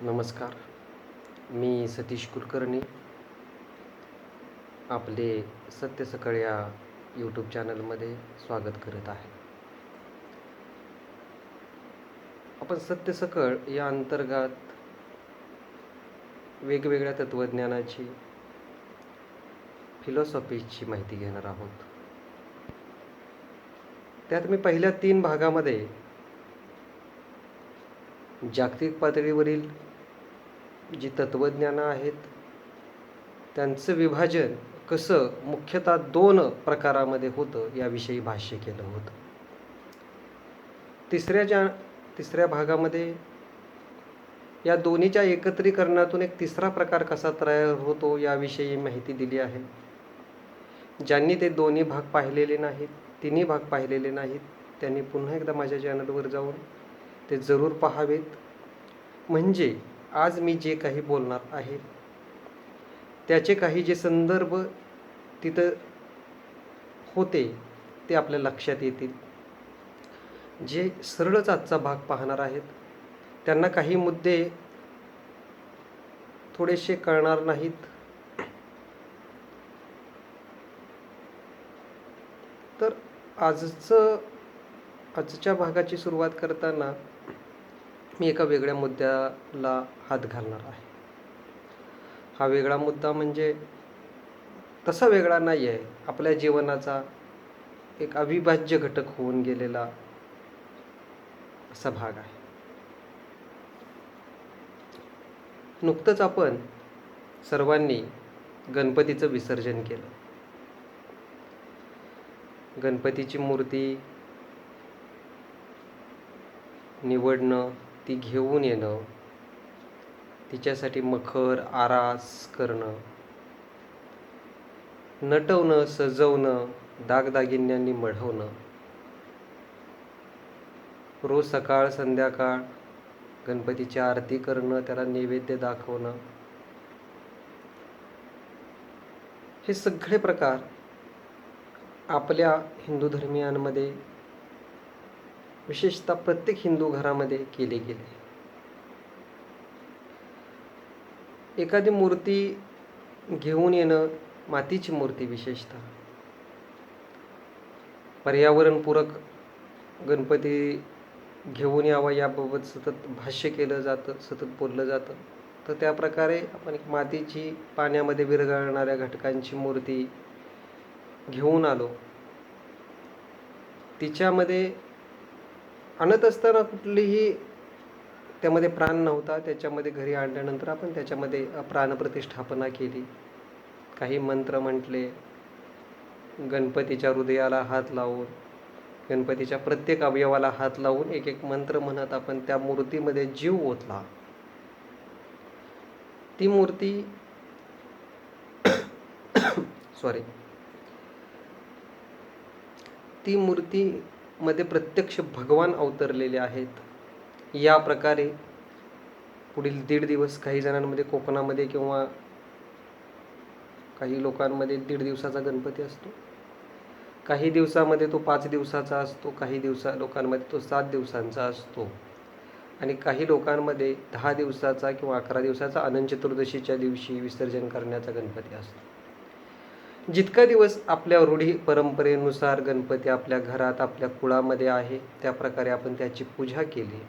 नमस्कार. मी सतीश कुलकर्णी. आपले सत्य सकाळ या यूट्यूब चॅनलमध्ये स्वागत करत आहे. आपण सत्य सकाळ या अंतर्गत वेगवेगळ्या तत्त्वज्ञानाची फिलॉसॉफीची माहिती घेणार आहोत. त्यात मी पहिल्या 3 भागामध्ये जागतिक पातळीवरील जी तत्त्वज्ञानं आहेत त्यांचं विभाजन कसं मुख्यतः 2 प्रकारामध्ये होतं याविषयी भाष्य केलं होतं. तिसऱ्या भागामध्ये या दोन्हीच्या एकत्रीकरणातून एक तिसरा प्रकार कसा तयार होतो याविषयी माहिती दिली आहे. ज्यांनी ते दोन्ही भाग पाहिलेले नाहीत, तिन्ही भाग पाहिलेले नाहीत, त्यांनी पुन्हा एकदा माझ्या चॅनलवर जाऊन ते जरूर पाहावेत. म्हणजे आज मी जे काही बोलणार आहे त्याचे काही जे संदर्भ तिथं होते ते आपल्या लक्षात येतील. जे सरळच आजचा भाग पाहणार आहेत त्यांना काही मुद्दे थोडेसे कळणार नाहीत. तर आजच्या भागाची सुरुवात करताना मी एका वेगळ्या मुद्द्याला हात घालणार आहे. हा वेगळा मुद्दा म्हणजे तसा वेगळा नाही आहे, आपल्या जीवनाचा एक अविभाज्य घटक होऊन गेलेला असा भाग आहे. नुकतंच आपण सर्वांनी गणपतीचं विसर्जन केलं. गणपतीची मूर्ती निवडणं, ती घेऊन येणं, तिच्यासाठी मखर आरास करणं, नटवणं, सजवणं, दागदागिन्यांनी मढवणं, रोज सकाळ संध्याकाळ गणपतीची आरती करणं, त्याला नैवेद्य दाखवणं, हे सगळे प्रकार आपल्या हिंदू धर्मियांमध्ये विशेषतः प्रत्येक हिंदू घरामध्ये केले गेले. एखादी मूर्ती घेऊन येणं, मातीची मूर्ती विशेषतः पर्यावरणपूरक गणपती घेऊन यावा याबाबत सतत भाष्य केलं जातं, सतत बोललं जातं. तर त्या प्रकारे आपण एक मातीची पाण्यामध्ये विरघळणाऱ्या घटकांची मूर्ती घेऊन आलो. तिच्यामध्ये आणत असताना कुठलीही त्यामध्ये प्राण नव्हता. त्याच्यामध्ये घरी आणल्यानंतर आपण त्याच्यामध्ये प्राणप्रतिष्ठापना केली, काही मंत्र म्हटले, गणपतीच्या हृदयाला हात लावून, गणपतीच्या प्रत्येक अवयवाला हात लावून एक एक मंत्र म्हणत आपण त्या मूर्तीमध्ये जीव ओतला. ती मूर्ती ती मूर्तीमध्ये प्रत्यक्ष भगवान अवतरलेले आहेत. या प्रकारे पुढील 1.5 दिवस काही जणांमध्ये कोकणामध्ये किंवा काही लोकांमध्ये 1.5 दिवसाचा गणपती असतो. काही दिवसामध्ये तो 5 दिवसाचा असतो, काही लोकांमध्ये तो 7 दिवसांचा असतो आणि काही लोकांमध्ये 10 दिवसाचा किंवा 11 दिवसाचा अनंत चतुर्दशीच्या दिवशी विसर्जन करण्याचा गणपती असतो. जितका दिवस आपल्या रूढी परंपरेनुसार गणपती आपल्या घरात आपल्या कुळामध्ये आहे त्या प्रकारे आपण त्याची पूजा केली,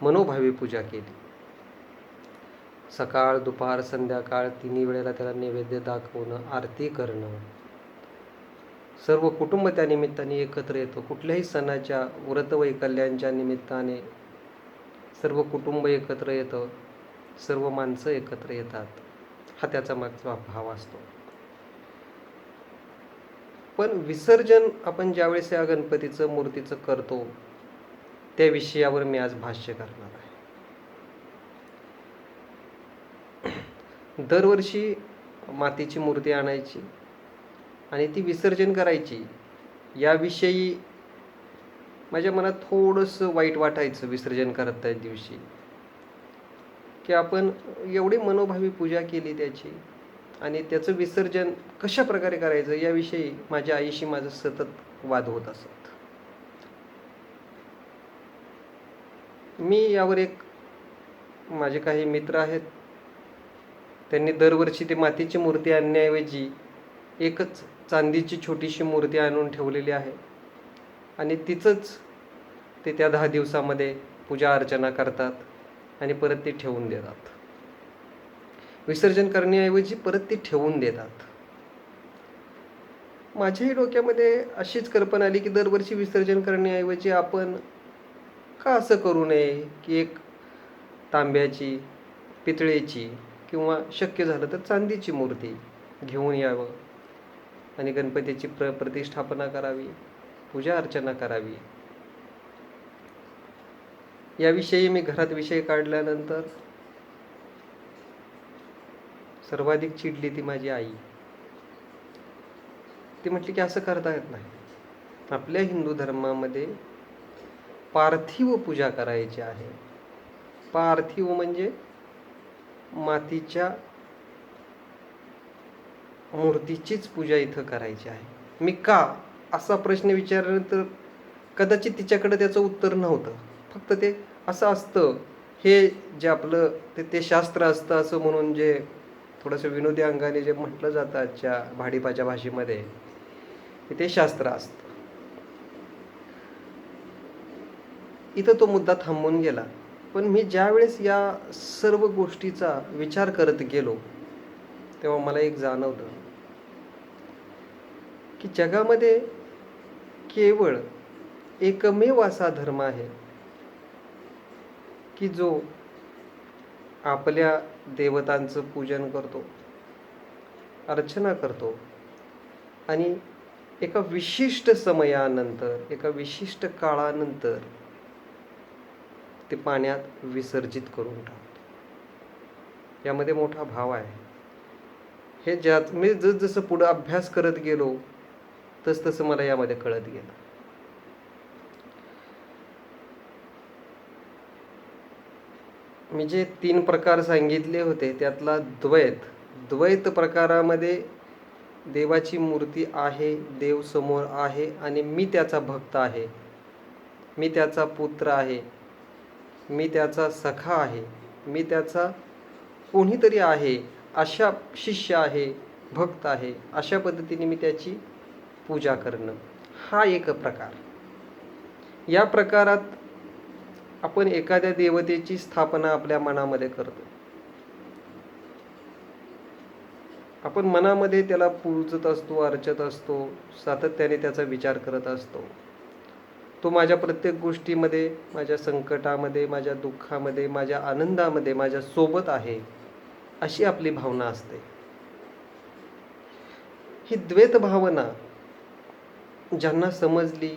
मनोभावी पूजा केली. सकाळ दुपार संध्याकाळ 3 वेळेला त्याला नैवेद्य दाखवणं, आरती करणं, सर्व कुटुंब त्या निमित्ताने एकत्र येतो. कुठल्याही सणाच्या व्रतवैकल्यांच्या निमित्ताने सर्व कुटुंब एकत्र येतं, सर्व माणसं एकत्र येतात. हा त्याचा मागचा भाव असतो. पण विसर्जन आपण ज्यावेळेस या गणपतीचं मूर्तीचं करतो त्या विषयावर मी आज भाष्य करणार आहे. दरवर्षी मातीची मूर्ती आणायची आणि ती विसर्जन करायची. याविषयी माझ्या मनात थोडंसं वाईट वाटायचं विसर्जन करत त्या दिवशी, की आपण एवढी मनोभावी पूजा केली त्याची आणि त्याचं विसर्जन कशा प्रकारे करायचं याविषयी माझ्या आईशी माझं सतत वाद होत असत. मी यावर एक माझे काही मित्र आहेत, त्यांनी दरवर्षी ते मातीची मूर्ती आणण्याऐवजी एकच चांदीची छोटीशी मूर्ती आणून ठेवलेली आहे आणि तिचंच ते त्या 10 दिवसामध्ये पूजा अर्चना करतात आणि परत ती ठेवून देतात. विसर्जन करण्याऐवजी परत ती ठेवून देतात. माझ्याही डोक्यामध्ये अशीच कल्पना आली की दरवर्षी विसर्जन करण्याऐवजी आपण का असं करू नये की एक तांब्याची, पितळेची किंवा शक्य झालं तर चांदीची मूर्ती घेऊन यावं आणि गणपतीची प्रतिष्ठापना करावी, पूजा अर्चना करावी. याविषयी मी घरात विषय काढल्यानंतर सर्वाधिक चिडली ती माझी आई. ती म्हटली की असं करता येत नाही. आपल्या हिंदू धर्मामध्ये पार्थिव पूजा करायची आहे. पार्थिव म्हणजे मातीच्या मूर्तीचीच पूजा इथं करायची आहे. मी का असा प्रश्न विचारल्यानंतर कदाचित तिच्याकडे त्याचं उत्तर नव्हतं. फक्त ते असं असतं, हे जे आपलं ते शास्त्र असतं असं म्हणून जे थोडंसं विनोदी अंगाने जे म्हटलं जातं आजच्या भाडीपाच्या भाषेमध्ये, ते शास्त्र असतं. इथं तो मुद्दा थांबून गेला. पण मी ज्यावेळेस या सर्व गोष्टीचा विचार करत गेलो तेव्हा मला एक जाणवलं की जगामध्ये केवळ एकमेव असा धर्म आहे की जो आपल्या देवतांचं पूजन करतो, अर्चना करतो आणि एका विशिष्ट समयानंतर, एका विशिष्ट काळानंतर ते पाण्यात विसर्जित करून टाकतो. यामध्ये मोठा भाव आहे. हे ज्यात मी जसं पुढे अभ्यास करत गेलो तसं मला यामध्ये कळत गेलं. मी जे 3 प्रकार सांगितले होते त्यातला द्वैत प्रकारामध्ये देवाची मूर्ती आहे, देव समोर आहे आणि मी त्याचा भक्त आहे, मी त्याचा पुत्र आहे, मी त्याचा सखा आहे, मी त्याचा कोणीतरी आहे, अशा शिष्य आहे, भक्त आहे, अशा पद्धतीने मी त्याची पूजा करणं, हा एक प्रकार. या प्रकारात आपण एखाद्या देवतेची स्थापना आपल्या मनामध्ये करतो. आपण मनामध्ये त्याला पूजत असतो, अर्चत असतो, सातत्याने त्याचा विचार करत असतो. तो माझ्या प्रत्येक गोष्टीमध्ये, माझ्या संकटामध्ये, माझ्या दुःखामध्ये, माझ्या आनंदामध्ये माझ्या सोबत आहे, अशी आपली भावना असते. ही द्वैत भावना ज्यांना समजली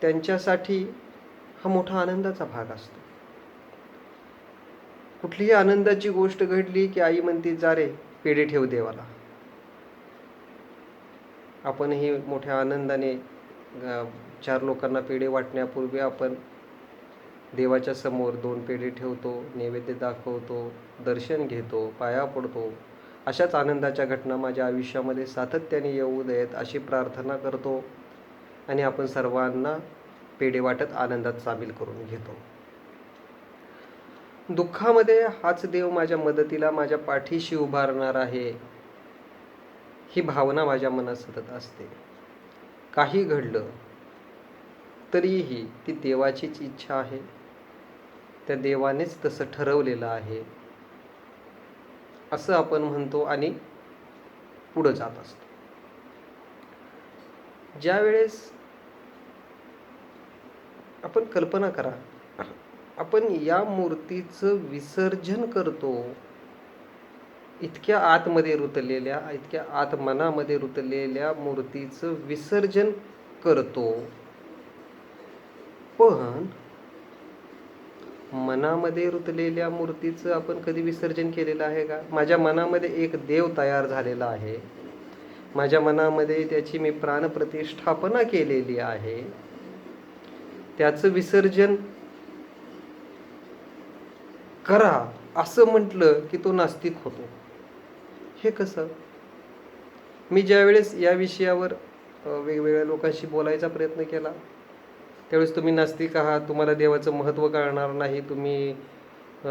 त्यांच्यासाठी हा मोठा आनंदाचा भाग असतो. कुठलीही आनंदाची गोष्ट घडली की आई म्हणते, जा रे पेढे ठेव देवाला. आपणही मोठ्या आनंदाने 4 लोकांना पेढे वाटण्यापूर्वी आपण देवाच्या समोर 2 पेढे ठेवतो, नैवेद्य दाखवतो, दर्शन घेतो, पाया पडतो. अशाच आनंदाच्या घटना माझ्या आयुष्यामध्ये सातत्याने येऊ देत अशी प्रार्थना करतो आणि आपण सर्वांना पेढे वाटत आनंदात सामील करून घेतो. दुःखामध्ये हाच देव माझ्या मदतीला, माझ्या पाठीशी उभारणार आहे, ही भावना माझ्या मनात सतत असते. काही घडलं तरीही ती देवाचीच इच्छा आहे, त्या देवानेच तसं ठरवलेलं आहे असं आपण म्हणतो आणि पुढे जात असतो. ज्या वेळेस आपण कल्पना करा, आपण या मूर्तीचं विसर्जन करतो, इतक्या आतमध्ये रुतलेल्या, इतक्या आत मनामध्ये रुतलेल्या मूर्तीचं विसर्जन करतो, पण मनामध्ये रुतलेल्या मूर्तीचं आपण कधी विसर्जन केलेलं आहे का? माझ्या मनामध्ये एक देव तयार झालेला आहे, माझ्या मनामध्ये त्याची मी प्राणप्रतिष्ठापना केलेली आहे, त्याचं विसर्जन करा असं म्हटलं की तो नास्तिक होतो. हे कसं? मी ज्यावेळेस या विषयावर वेगवेगळ्या लोकांशी बोलायचा प्रयत्न केला त्यावेळेस तुम्ही नास्तिक आहात, तुम्हाला देवाचं महत्त्व कळणार नाही, तुम्ही अ,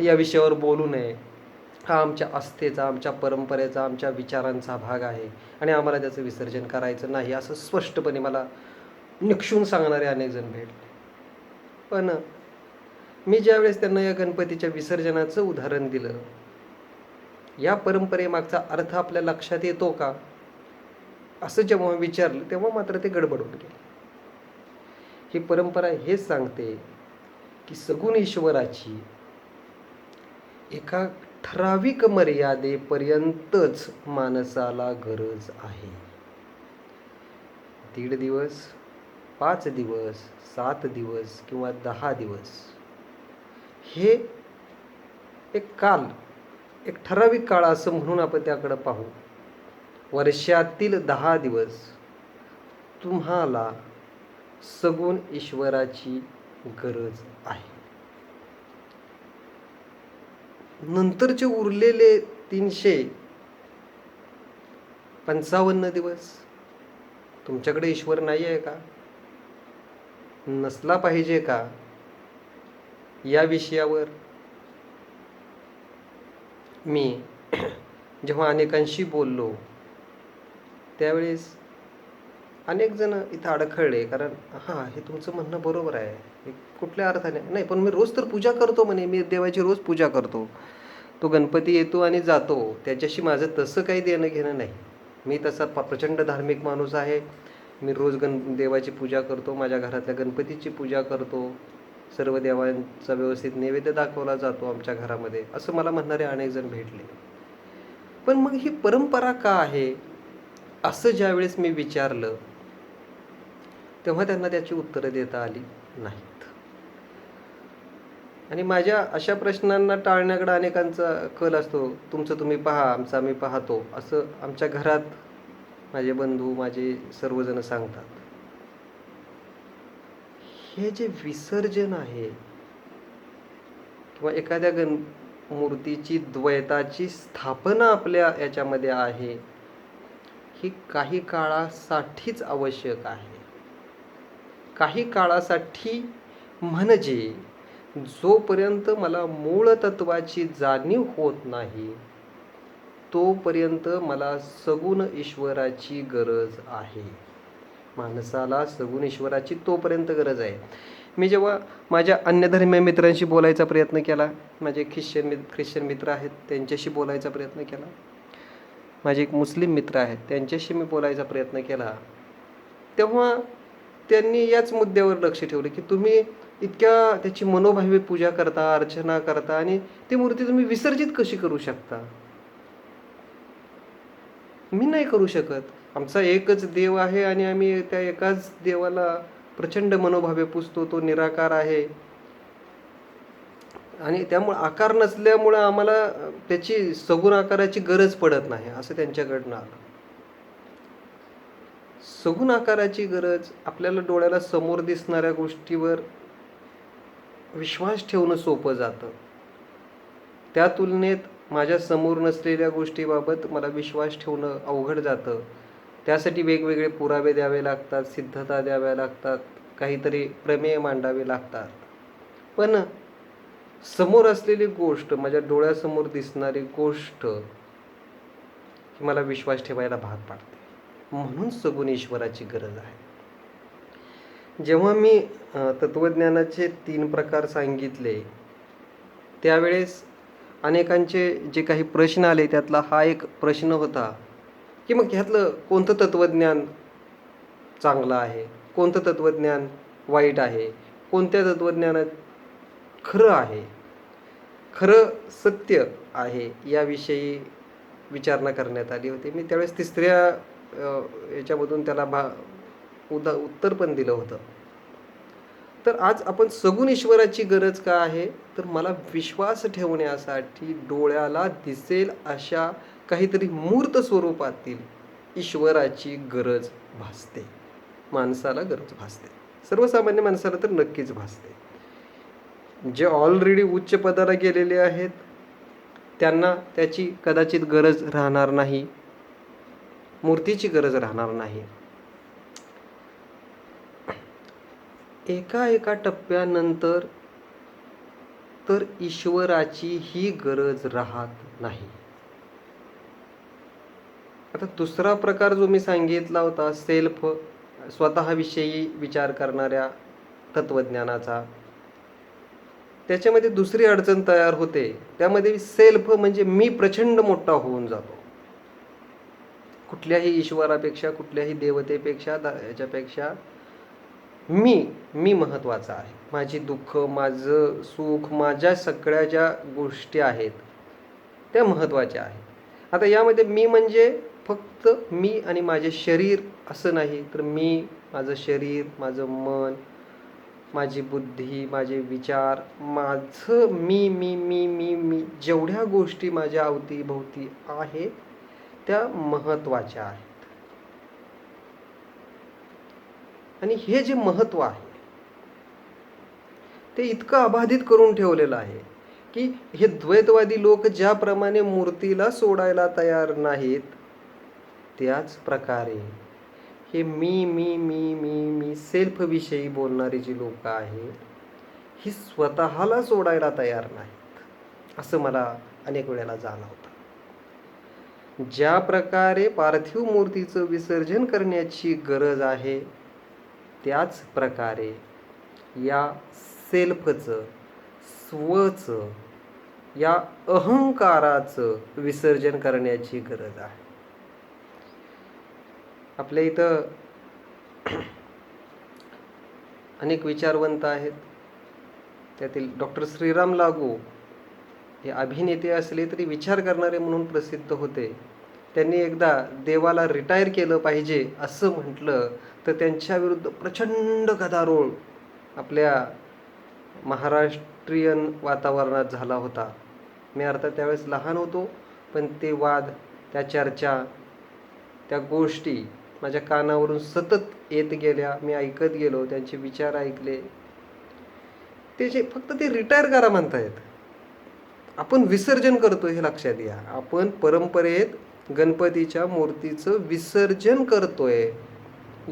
या विषयावर बोलू नये, हा आमच्या आस्थेचा, आमच्या परंपरेचा, आमच्या विचारांचा भाग आहे आणि आम्हाला त्याचं विसर्जन करायचं नाही, असं स्पष्टपणे मला निक्षून सांगणारे अनेक जण भेटले. पण मी ज्यावेळेस त्यांना या गणपतीच्या विसर्जनाचं उदाहरण दिलं, या परंपरेमागचा अर्थ आपल्या लक्षात येतो का, असं जेव्हा विचारलं तेव्हा मात्र ते गडबडून गेले. ही परंपरा हेच सांगते की सगुण ईश्वराची एका ठराविक मर्यादेपर्यंतच माणसाला गरज आहे. 1.5 दिवस, 5 दिवस, 7 दिवस किंवा 10 दिवस हे एक काल, एक ठराविक काळ असं म्हणून आपण त्याकडे पाहू. वर्षातील 10 दिवस तुम्हाला सगुण ईश्वराची गरज आहे. नंतरचे उरलेले 355 दिवस तुमच्याकडे ईश्वर नाही आहे का, नसला पाहिजे का, या विषयावर मी जेव्हा अनेकांशी बोललो त्यावेळेस अनेक जण इथं अडखळले. कारण हां, हे तुमचं म्हणणं बरोबर आहे, हे कुठल्या अर्थाने नाही, पण मी रोज तर पूजा करतो म्हणे, मी देवाची रोज पूजा करतो, तो गणपती येतो आणि जातो, त्याच्याशी माझं तसं काही देणं घेणं नाही. मी तसा प्रचंड धार्मिक माणूस आहे, मी रोज देवाची पूजा करतो, माझ्या घरातल्या गणपतीची पूजा करतो, सर्व देवांचा व्यवस्थित नैवेद्य दाखवला जातो आमच्या घरामध्ये, असं मला म्हणणारे अनेक जण भेटले. पण मग ही परंपरा का आहे असं ज्यावेळेस मी विचारलं तेव्हा त्यांना त्याची उत्तरं देता आली नाहीत. आणि माझ्या अशा प्रश्नांना टाळण्याकडे अनेकांचा कल असतो, तुमचं तुम्ही पहा, आमचं आम्ही पाहतो, असं आमच्या घरात माझे बंधू, माझे सर्वजण सांगतात. हे जे विसर्जन आहे किंवा एखाद्या मूर्तीची द्वैताची स्थापना आपल्या याच्यामध्ये आहे, ही काही काळासाठीच आवश्यक आहे. काही काळासाठी म्हणजे जोपर्यंत मला मूळ तत्वाची जाणीव होत नाही तोपर्यंत मला सगुण ईश्वराची गरज आहे. माणसाला सगुण ईश्वराची तोपर्यंत गरज आहे. मी जेव्हा माझ्या अन्य धर्मीय मित्रांशी बोलायचा प्रयत्न केला, माझे ख्रिश्चन मित्र आहेत त्यांच्याशी बोलायचा प्रयत्न केला, माझे एक मुस्लिम मित्र आहेत त्यांच्याशी मी बोलायचा प्रयत्न केला, तेव्हा त्यांनी याच मुद्द्यावर लक्ष ठेवलं की तुम्ही इतक्या त्याची मनोभावे पूजा करता, अर्चना करता आणि ती मूर्ती तुम्ही विसर्जित कशी करू शकता. मी नाही करू शकत. आमचा एकच देव आहे आणि आम्ही त्या एकाच देवाला प्रचंड मनोभावे पूजतो. तो निराकार आहे आणि त्यामुळे आकार नसल्यामुळं आम्हाला त्याची सगुण आकाराची गरज पडत नाही, असं त्यांच्याकडनं आलं. सगुण आकाराची गरज आपल्याला डोळ्याला समोर दिसणाऱ्या गोष्टीवर विश्वास ठेवणं सोपं जातं. त्या तुलनेत माझ्या समोर नसलेल्या गोष्टीबाबत मला विश्वास ठेवणं अवघड जातं. त्यासाठी वेगवेगळे पुरावे द्यावे लागतात, सिद्धता द्याव्या लागतात, काहीतरी प्रमेय मांडावे लागतात. पण समोर असलेली गोष्ट, माझ्या डोळ्यासमोर दिसणारी गोष्ट ही मला विश्वास ठेवायला भाग पाडते. म्हणून सगुण ईश्वराची गरज आहे. जेव्हा मी तत्वज्ञानाचे 3 प्रकार सांगितले त्यावेळेस अनेकांचे जे काही प्रश्न आले त्यातला हा एक प्रश्न होता की मग ह्यातलं कोणतं तत्वज्ञान चांगलं आहे, कोणतं तत्वज्ञान वाईट आहे, कोणत्या तत्वज्ञानात खरं आहे, खरं सत्य आहे, याविषयी विचारणा करण्यात आली होती. मी त्यावेळेस 3ऱ्या याच्यामधून त्याला उत्तर पण दिलं होतं. तर आज आपण सगुण ईश्वराची गरज का आहे, तर मला विश्वास ठेवण्यासाठी डोळ्याला दिसेल अशा काहीतरी मूर्त स्वरूपातील ईश्वराची गरज भासते. माणसाला गरज भासते, सर्वसामान्य माणसाला तर नक्कीच भासते. जे ऑलरेडी उच्च पदाला गेलेले आहेत त्यांना त्याची कदाचित गरज राहणार नाही, मूर्तीची गरज राहणार नाही. एका एका टप्प्यानंतर तर ईश्वराची ही गरज राहत नाही. आता दुसरा प्रकार जो मी सांगितला होता सेल्फ, स्वतःविषयी विचार करणाऱ्या तत्वज्ञानाचा, त्याच्यामध्ये दुसरी अडचण तयार होते. त्यामध्ये सेल्फ म्हणजे मी प्रचंड मोठा होऊन जातो. कुठल्याही ईश्वरापेक्षा, कुठल्याही देवतेपेक्षा, याच्यापेक्षा मी महत्वाचा आहे. माझी दुःख, माझं सुख, माझ्या सगळ्या ज्या गोष्टी आहेत त्या महत्त्वाच्या आहेत. आता यामध्ये मी म्हणजे फक्त मी आणि माझे शरीर असं नाही, तर मी, माझं शरीर, माझं मन, माझी बुद्धी, माझे विचार, माझं मी मी मी मी मी जेवढ्या गोष्टी माझ्या अवतीभोवती आहेत त्या महत्त्वाच्या आहेत. आणि हे जे महत्त्व आहे ते इतकं अबाधित करून ठेवलेलं आहे की हे द्वैतवादी लोक ज्याप्रमाणे मूर्तीला सोडायला तयार नाहीत, त्याच प्रकारे हे मी मी मी मी मी सेल्फ विषयी बोलणारी जी लोक आहेत ही स्वतःला सोडायला तयार नाहीत, असं मला अनेक वेळेला जाणवतं. ज्या प्रकारे पार्थिव मूर्तीचं विसर्जन करण्याची गरज आहे त्याच प्रकारे या सेल्फचं, स्वचं, या अहंकाराचं विसर्जन करण्याची गरज आहे. आपल्या इथं अनेक विचारवंत आहेत. त्यातील डॉक्टर श्रीराम लागू हे अभिनेते असले तरी विचार करणारे म्हणून प्रसिद्ध होते. त्यांनी एकदा देवाला रिटायर केलं पाहिजे असं म्हटलं तर त्यांच्या विरुद्ध प्रचंड गदारोळ आपल्या महाराष्ट्रीयन वातावरणात झाला होता. मी अर्थात त्यावेळेस लहान होतो, पण ते वाद, त्या चर्चा, त्या गोष्टी माझ्या कानावरून सतत येत गेल्या. मी ऐकत गेलो, त्यांचे विचार ऐकले. ते जे फक्त ते रिटायर करा म्हणतायत, आपण विसर्जन करतो हे लक्षात घ्या. आपण परंपरेत गणपतीच्या मूर्तीचं विसर्जन करतोय,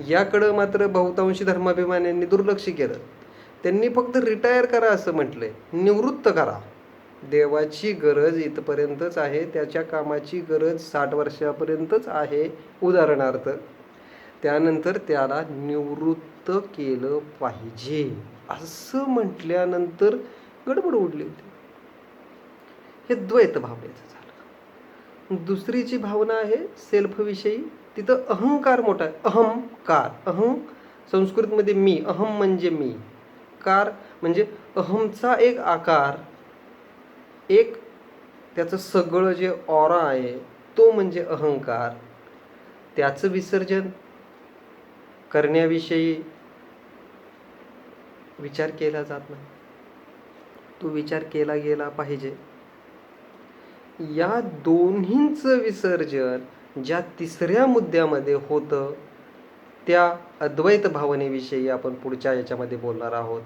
याकडं मात्र बहुतांशी धर्माभिमान्यांनी दुर्लक्ष केलं. त्यांनी फक्त रिटायर करा असं म्हटलंय, निवृत्त करा. देवाची गरज इथपर्यंतच आहे, त्याच्या कामाची गरज 60 वर्षापर्यंतच आहे उदाहरणार्थ. त्यानंतर त्याला निवृत्त केलं पाहिजे असं म्हटल्यानंतर गडबड उडली होती. हे द्वैत भावनेचं झालं. दुसरी जी भावना आहे सेल्फविषयी, तिथं अहंकार मोठा आहे. अहंकार, संस्कृतमध्ये मी, अहम म्हणजे मी, कार म्हणजे अहमचा एक आकार, एक त्याचं सगळं जे ऑरा आहे तो म्हणजे अहंकार. त्याचं विसर्जन करण्याविषयी विचार केला जात नाही. तो विचार केला गेला पाहिजे. या दोन्हींचं विसर्जन ज्या तिसऱ्या मुद्द्यामध्ये होतं त्या अद्वैत भावनेविषयी आपण पुढच्या याच्यामध्ये बोलणार आहोत.